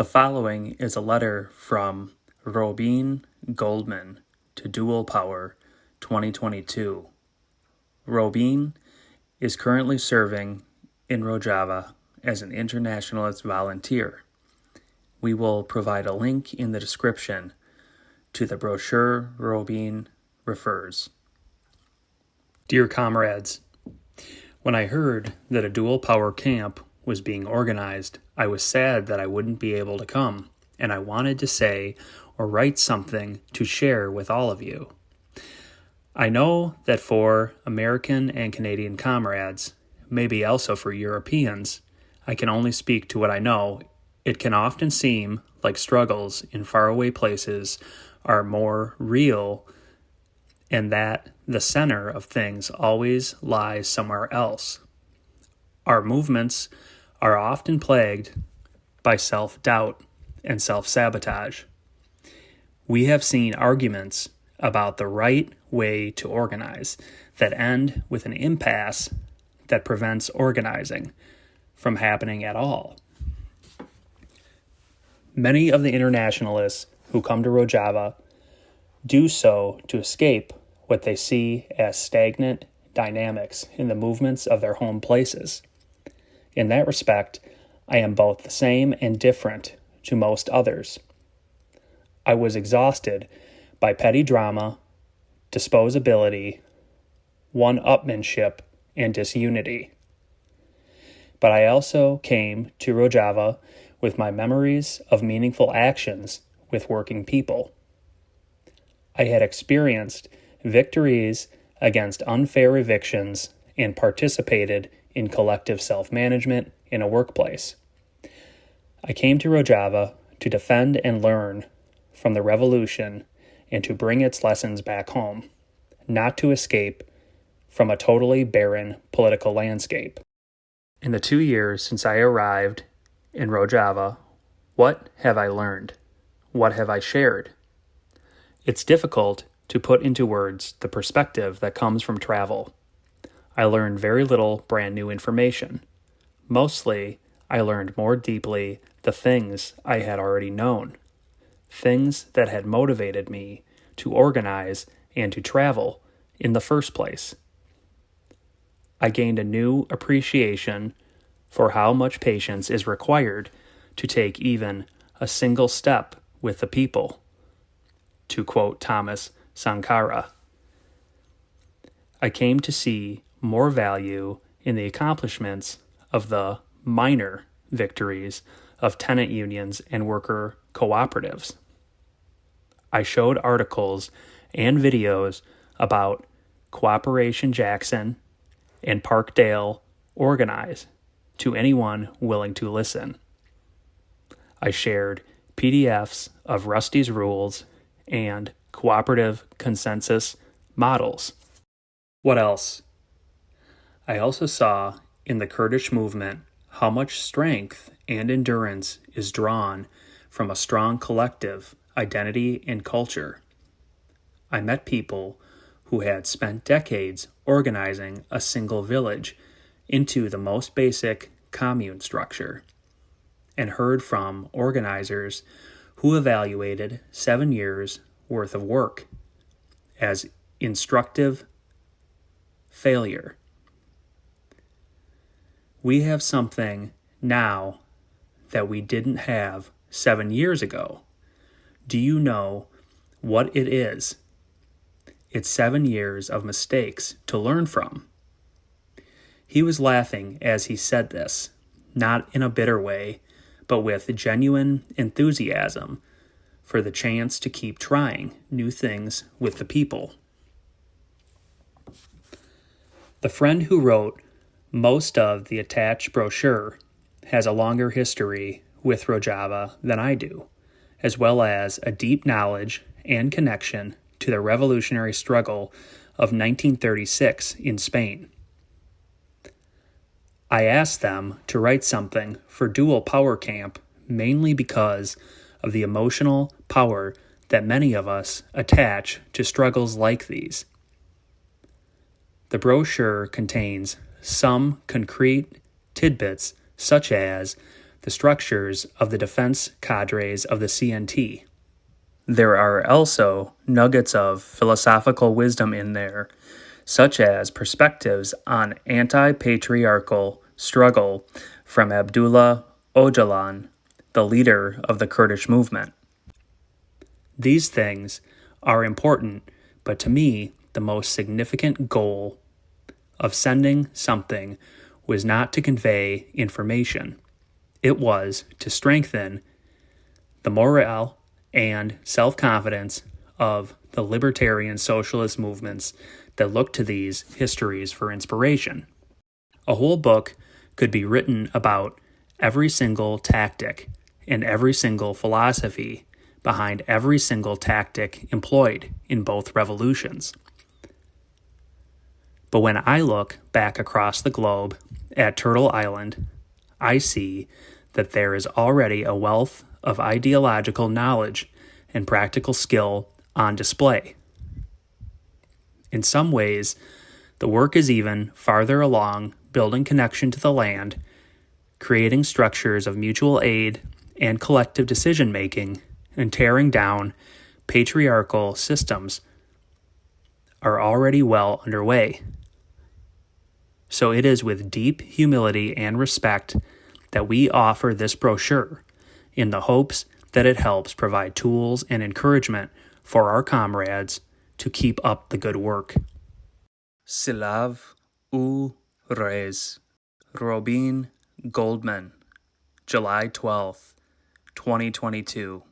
The following is a letter from Robin Goldman to Dual Power 2022. Robin is currently serving in Rojava as an internationalist volunteer. We will provide a link in the description to the brochure Robin refers. Dear comrades, when I heard that a dual power camp was being organized, I was sad that I wouldn't be able to come, and I wanted to say or write something to share with all of you. I know that for American and Canadian comrades, maybe also for Europeans, I can only speak to what I know. It can often seem like struggles in faraway places are more real, and that the center of things always lies somewhere else. Our movements are often plagued by self-doubt and self-sabotage. We have seen arguments about the right way to organize that end with an impasse that prevents organizing from happening at all. Many of the internationalists who come to Rojava do so to escape what they see as stagnant dynamics in the movements of their home places. In that respect, I am both the same and different to most others. I was exhausted by petty drama, disposability, one-upmanship, and disunity. But I also came to Rojava with my memories of meaningful actions with working people. I had experienced victories against unfair evictions and participated in collective self-management in a workplace. I came to Rojava to defend and learn from the revolution and to bring its lessons back home, not to escape from a totally barren political landscape. In the 2 years since I arrived in Rojava, what have I learned? What have I shared? It's difficult to put into words the perspective that comes from travel. I learned very little brand new information. Mostly, I learned more deeply the things I had already known, things that had motivated me to organize and to travel in the first place. I gained a new appreciation for how much patience is required to take even a single step with the people, to quote Thomas Sankara. I came to see more value in the accomplishments of the minor victories of tenant unions and worker cooperatives. I showed articles and videos about Cooperation Jackson and Parkdale Organize to anyone willing to listen. I shared PDFs of Rusty's rules and cooperative consensus models. What else? I also saw in the Kurdish movement how much strength and endurance is drawn from a strong collective identity and culture. I met people who had spent decades organizing a single village into the most basic commune structure, and heard from organizers who evaluated 7 years' worth of work as instructive failure. We have something now that we didn't have 7 years ago. Do you know what it is? It's 7 years of mistakes to learn from. He was laughing as he said this, not in a bitter way, but with genuine enthusiasm for the chance to keep trying new things with the people. The friend who wrote most of the attached brochure has a longer history with Rojava than I do, as well as a deep knowledge and connection to the revolutionary struggle of 1936 in Spain. I asked them to write something for Dual Power Camp mainly because of the emotional power that many of us attach to struggles like these. The brochure contains some concrete tidbits such as the structures of the defense cadres of the CNT. There are also nuggets of philosophical wisdom in there, such as perspectives on anti-patriarchal struggle from Abdullah Öcalan, the leader of the Kurdish movement. These things are important, but to me, the most significant goal of sending something was not to convey information. It was to strengthen the morale and self-confidence of the libertarian socialist movements that look to these histories for inspiration. A whole book could be written about every single tactic and every single philosophy behind every single tactic employed in both revolutions. But when I look back across the globe at Turtle Island, I see that there is already a wealth of ideological knowledge and practical skill on display. In some ways, the work is even farther along building connection to the land, creating structures of mutual aid and collective decision-making, and tearing down patriarchal systems are already well underway. So it is with deep humility and respect that we offer this brochure in the hopes that it helps provide tools and encouragement for our comrades to keep up the good work. Silav u Rez, Robin Goldman, July 12th, 2022.